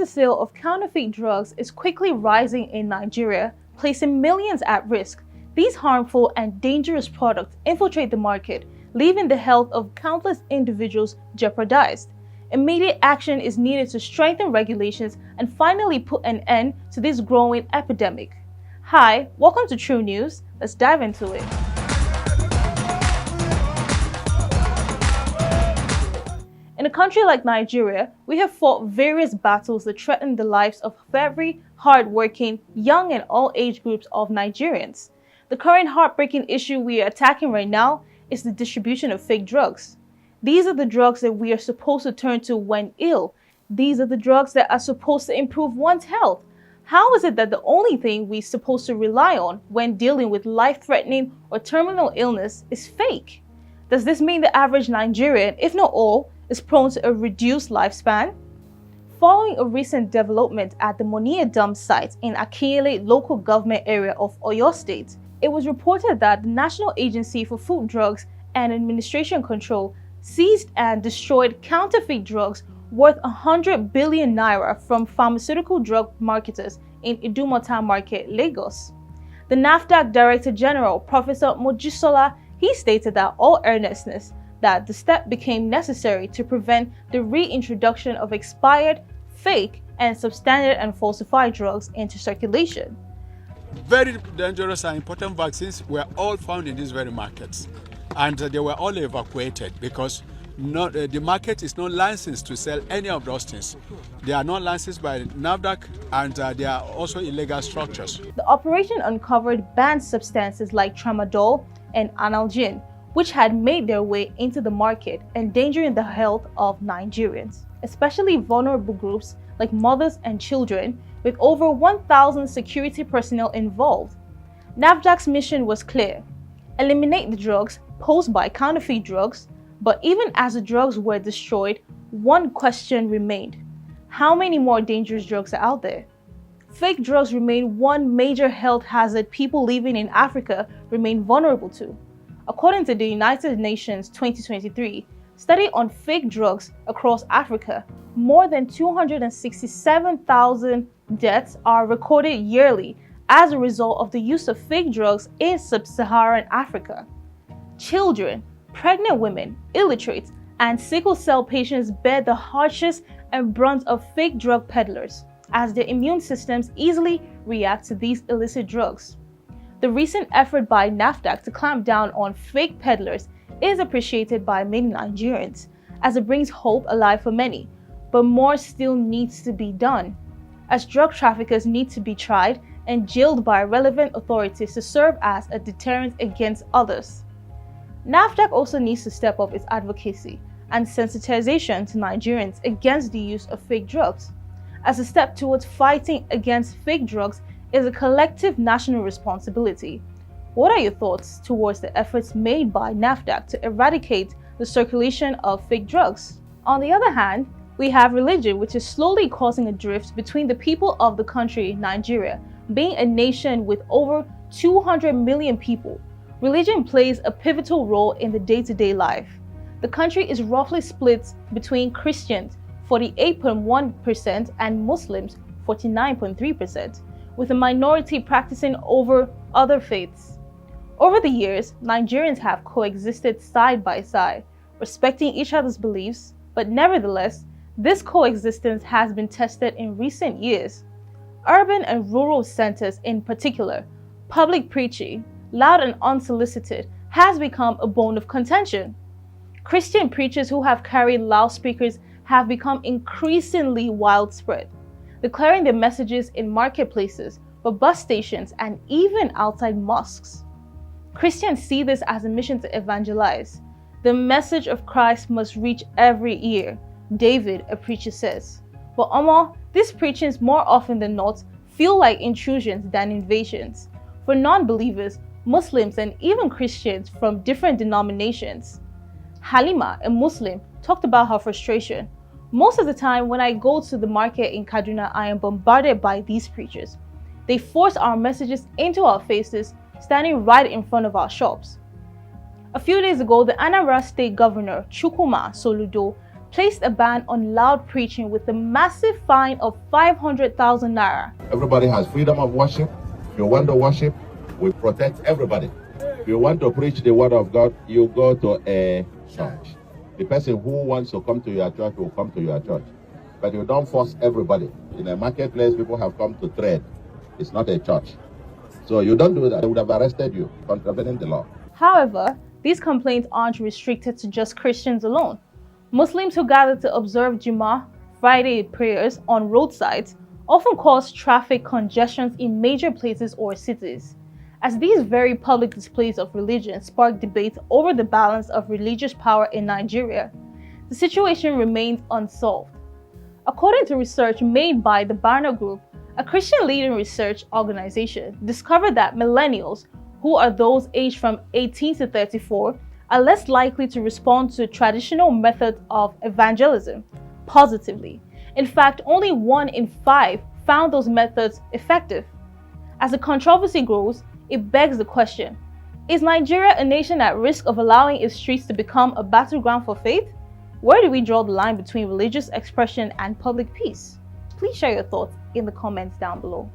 illicit sale of counterfeit drugs is quickly rising in Nigeria, placing millions at risk. These harmful and dangerous products infiltrate the market, leaving the health of countless individuals jeopardized. Immediate action is needed to strengthen regulations and finally put an end to this growing epidemic. Hi, welcome to True News. Let's dive into it. In a country like Nigeria, we have fought various battles that threaten the lives of very hard-working, young and all age groups of Nigerians. The current heartbreaking issue we are attacking right now is the distribution of fake drugs. These are the drugs that we are supposed to turn to when ill. These are the drugs that are supposed to improve one's health. How is it that the only thing we're supposed to rely on when dealing with life-threatening or terminal illness is fake? Does this mean the average Nigerian, if not all, is prone to a reduced lifespan? Following a recent development at the Monia dump site in Akinyele local government area of Oyo State, it was reported that the National Agency for Food, Drugs and Administration Control seized and destroyed counterfeit drugs worth 100 billion naira from pharmaceutical drug marketers in Idumota Market, Lagos. The NAFDAC Director General, Professor Mojisola, he stated that all earnestness that the step became necessary to prevent the reintroduction of expired, fake, and substandard and falsified drugs into circulation. Very dangerous and important vaccines were all found in these very markets, and they were all evacuated because the market is not licensed to sell any of those things. They are not licensed by NAFDAC, and they are also illegal structures. The operation uncovered banned substances like tramadol and analgin, which had made their way into the market, endangering the health of Nigerians, especially vulnerable groups like mothers and children, with over 1,000 security personnel involved. NAFDAC's mission was clear: eliminate the drugs posed by counterfeit drugs. But even as the drugs were destroyed, one question remained: how many more dangerous drugs are out there? Fake drugs remain one major health hazard people living in Africa remain vulnerable to. According to the United Nations 2023 study on fake drugs across Africa, more than 267,000 deaths are recorded yearly as a result of the use of fake drugs in sub-Saharan Africa. Children, pregnant women, illiterates, and sickle cell patients bear the harshest and brunt of fake drug peddlers, as their immune systems easily react to these illicit drugs. The recent effort by NAFDAC to clamp down on fake peddlers is appreciated by many Nigerians, as it brings hope alive for many, but more still needs to be done, as drug traffickers need to be tried and jailed by relevant authorities to serve as a deterrent against others. NAFDAC also needs to step up its advocacy and sensitization to Nigerians against the use of fake drugs, as a step towards fighting against fake drugs is a collective national responsibility. What are your thoughts towards the efforts made by NAFDAC to eradicate the circulation of fake drugs? On the other hand, we have religion, which is slowly causing a drift between the people of the country, Nigeria. Being a nation with over 200 million people, religion plays a pivotal role in the day-to-day life. The country is roughly split between Christians, 48.1%, and Muslims, 49.3%, with a minority practicing over other faiths. Over the years, Nigerians have coexisted side by side, respecting each other's beliefs, but nevertheless, this coexistence has been tested in recent years. Urban and rural centers in particular, public preaching, loud and unsolicited, has become a bone of contention. Christian preachers who have carried loudspeakers have become increasingly widespread, declaring their messages in marketplaces, but bus stations, and even outside mosques. Christians see this as a mission to evangelize. The message of Christ must reach every ear, David, a preacher, says. But these preachings more often than not feel like intrusions than invasions. For non-believers, Muslims, and even Christians from different denominations. Halima, a Muslim, talked about her frustration. Most of the time when I go to the market in Kaduna, I am bombarded by these preachers. They force our messages into our faces, standing right in front of our shops. A few days ago, the Anambra State Governor, Chukwuma Soludo, placed a ban on loud preaching with a massive fine of 500,000 naira. Everybody has freedom of worship. If you want to worship, we protect everybody. If you want to preach the word of God, you go to a church. The person who wants to come to your church will come to your church. But you don't force everybody. In a marketplace, people have come to trade. It's not a church. So you don't do that. They would have arrested you, contravening the law. However, these complaints aren't restricted to just Christians alone. Muslims who gather to observe Jummah, Friday prayers on roadsides, often cause traffic congestions in major places or cities. As these very public displays of religion spark debate over the balance of religious power in Nigeria, the situation remains unsolved. According to research made by the Barna Group, a Christian leading research organization, discovered that millennials, who are those aged from 18 to 34, are less likely to respond to traditional methods of evangelism positively. In fact, only 1 in 5 found those methods effective. As the controversy grows, it begs the question, is Nigeria a nation at risk of allowing its streets to become a battleground for faith? Where do we draw the line between religious expression and public peace? Please share your thoughts in the comments down below.